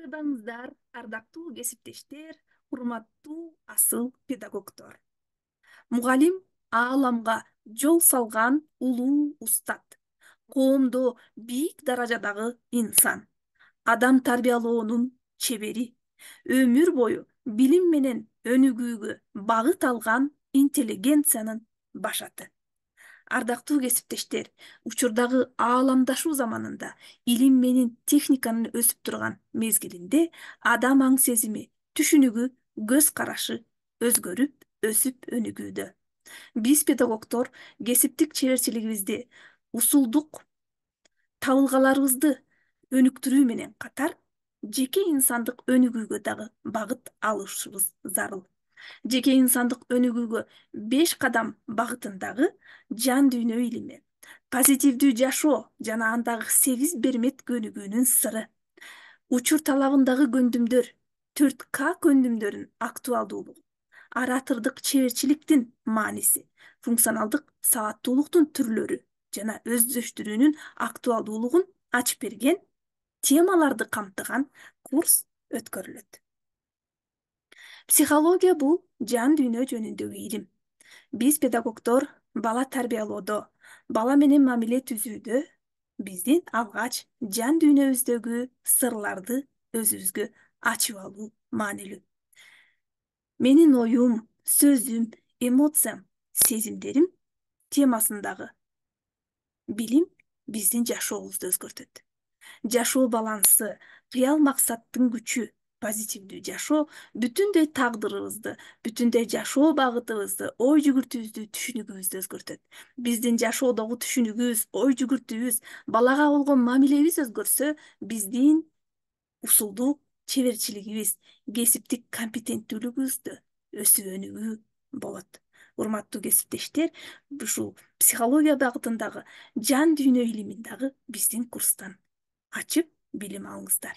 Кааларыбаңыздар, ардактуу кесиптештер, урматтуу асыл педагогдор. Мугалим ааламга жол салган улуу устат, коомдо бийик даражадагы инсан, адам тарбиялоонун чебери, өмүр бою билим менен өнүгүүгө багыт алган интеллигенциянын башаты. Ардактуу кесиптештер, учурдагы ааламдашуу заманында илим менен техниканын өсүп турган мезгилинде адам аң сезими, түшүнүгү, көз карашы өзгөрүп, өсүп өнүгүүдө. Биз педагогдор кесиптик чеберчилигибизди усулдук табылгаларыбызды өнүктүрүү менен катар, жеке инсандык өнүгүүгө дагы багыт алышыбыз зарыл. Жеке инсандык өнүгүүгө 5 кадам багытындагы жан дүйнө илими, позитивдүү жашоо жана андагы 8 бермет көнүгүүнүн сыры, учур талабындагы көндүмдөр, 4К көндүмдөрүнүн актуалдуулугу, оратордук чеберчиликтин мааниси, функционалдык сабаттуулуктун түрлөрү жана өздөштүрүүнүн актуалдуулугун ачып берген темаларды камтыган курс өткөрүлөт. Психология бул жан дүйнө жөнүндөгү илим. Биз педагогдор бала тарбиялоодо, бала менен мамиле түзүүдө биздин алгач жан дүйнөбүздөгү сырларды өзүбүзгө ачып алуу маанилүү. Менин оюм, сөзүм, эмоциям, сезимдерим темасындагы билим биздин жашообузду өзгөртөт. Жашоо балансы, кыял максаттын күчү, позитивдүү жашоо бүтүндөй тагдырыбызды, бүтүндөй жашоо багытыбызды, ой жүгүртүүбүздү, түшүнүгүбүздү өзгөртөт. Биздин жашоодогу түшүнүгүбүз, ой жүгүртүүбүз, балага болгон мамилебиз өзгөрсө, биздин усулдук чеберчилигибиз, кесиптик компетенттүүлүгүбүздө өсүп өнүгүү болот. Урматтуу кесиптештер, ушул психология багытындагы жан дүйнө илимин дагы биздин курстан ачып билим алыңыздар.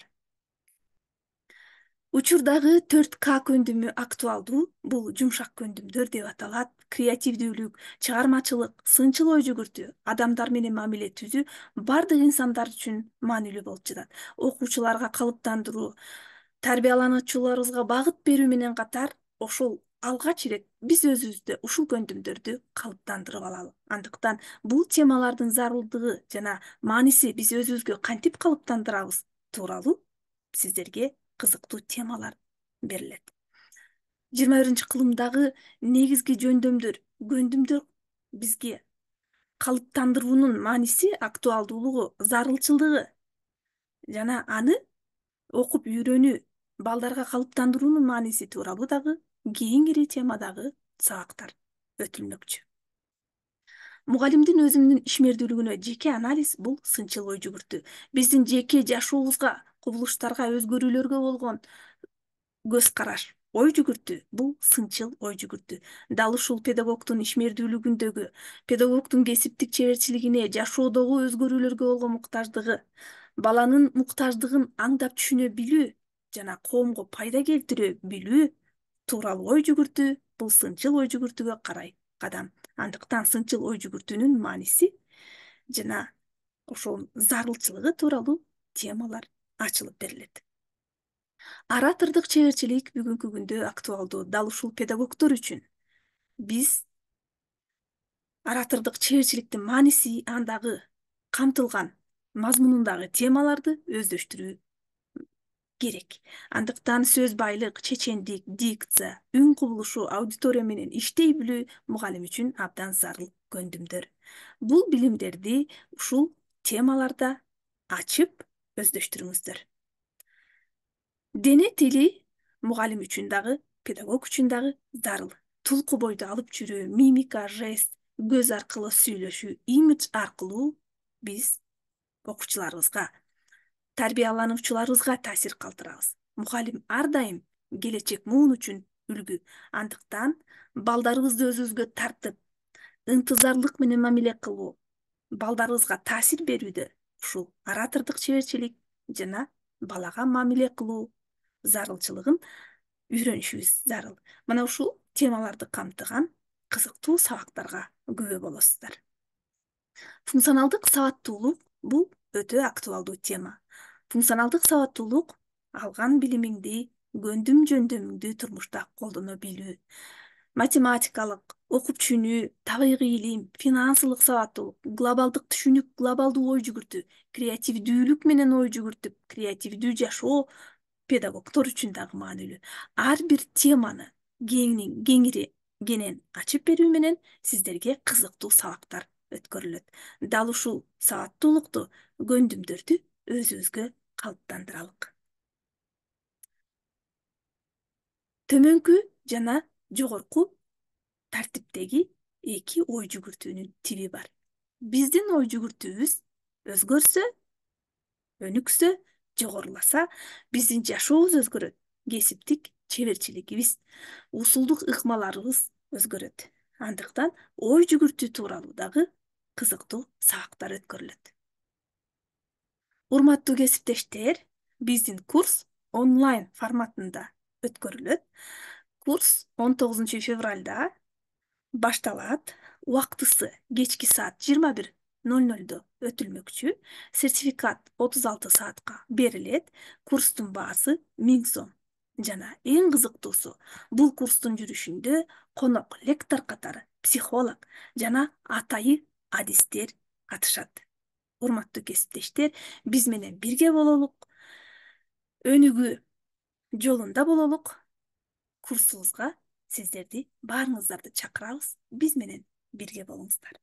Учурдагы 4К көндүмү актуалдуу, бул жумшак көндүмдөр деп аталат. Креативдүүлүк, чыгармачылык, сынчыл ой жүгүртүү, адамдар менен мамиле түзүү бардык инсандар үчүн маанилүү болуп жатат. Окуучуларга калыптандыруу, тарбиялануучуларыбызга багыт берүү менен катар, ошол алгач ирет биз өзүбүздө ушул көндүмдөрдү калыптандырып алалы. Андыктан бул темалардын зарылдыгы жана мааниси биз өзүбүзгө кантип калыптандырабыз тууралуу сиздерге кызыктуу темалар берилет. 21-кылымдагы негизги көндүмдөр бизге калыптандыруунун мааниси, актуалдуулугу, зарылчылыгы жана аны окуп үйрөнүү, балдарга калыптандыруунун мааниси тууралуу дагы кийинки темадагы сабактар өтүлмөкчү. Мугалимдин өзүнүн ишмердүүлүгүнө жеке анализ бул сынчыл ой жүгүртүү. Биздин жеке жашообузга, кубулуштарга, өзгөрүүлөргө болгон көз караш, ой жүгүртүү бул сынчыл ой жүгүртүү. Дал ушул педагогдун ишмердүүлүгүндөгү, педагогдун кесиптик чеберчилигине, жашоодогу өзгөрүүлөргө болгон муктаждыгы, баланын муктаждыгын аңдап түшүнө билүү жана коомго пайда келтире билүү тууралуу ой жүгүртүү бул сынчыл ой жүгүртүүгө карай кадам. Андыктан сынчыл ой жүгүртүүнүн мааниси жана ошол зарылчылыгы тууралуу темалар ачылып берилет. Оратордук чеберчилик бүгүнкү күндө актуалдуу. Дал ушул педагогдор үчүн биз оратордук чеберчиликтин мааниси, андагы камтылган мазмунундагы темаларды өздөштүрүү керек. Андыктан сөз байлык, чечендик, дикция, үн кубулушу, аудитория менен иштей билүү мугалим үчүн абдан зарыл көндүмдөр. Бул билимдерди ушул темаларда ачып өздөштүрүңүздөр. Дене тили мугалим үчүн дагы, педагог үчүн дагы зарыл. Тулку бойду алып жүрүү, мимика, жест, көз аркылуу сүйлөшүү, имидж аркылуу биз окуучуларыбызга, тарбиялануучуларыбызга таасир калтырабыз. Мугалим ар дайым келечек муун үчүн үлгү. Андыктан балдарыбызды өзүбүзгө тартып, ынтызарлык менен мамиле кылуу, балдарыбызга таасир берүүдө ушул оратордук чеберчилик жана балага мамиле кылуу зарылчылыгын үйрөнүшүбүз зарыл. Мына ушул темаларды камтыган кызыктуу сабактарга күбө болосуздар. Функционалдык сабаттуулук бул өтө актуалдуу тема. Функционалдык сабаттуулук алган билимиңди, көндүм жөндөмүңдү турмушта колдоно билүү. Математикалык, окуп түшүнүү, табигый илим, финансылык сабаттуулук, глобалдык түшүнүк, глобалдуу ой жүгүртүү, креативдүүлүк менен ой жүгүртүп, креативдүү жашоо педагогдор үчүн дагы маанилүү. Ар бир теманы кеңири кенен ачып берүү менен сиздерге кызыктуу сабактар өткөрүлөт. Дал ушул сабаттуулукту, көндүмдөрдү өзүбүзгө калыптандыралык. Төмөнкү жана жогорку тартиптеги эки ой жүгүртүүнүн тиби бар. Биздин ой жүгүртүүбүз өзгөрсө, өнүксө, жогоруласа, биздин жашообуз өзгөрөт. Кесиптик чеберчилигибиз, усулдук ыкмаларыбыз өзгөрөт. Андыктан ой жүгүртүү тууралуу дагы кызыктуу сабактар өткөрүлөт. Урматтуу кесиптештер, биздин курс онлайн форматында өткөрүлөт. Курс 19 февралда башталат. Убактысы кечки саат 21:00 өтүлмөкчү. Сертификат 36 саатка берилет. Курстун баасы 1000 сом. Жана эң кызыктуусу, бул курстун жүрүшүндө конок лектор катары психолог жана атайы адистер катышат. Урматтуу кесиптештер, биз менен бирге бололук, өнүгүү жолунда бололук. Курсубузга сиздерди баарыңыздарды чакырабыз. Биз менен бирге болуңуздар.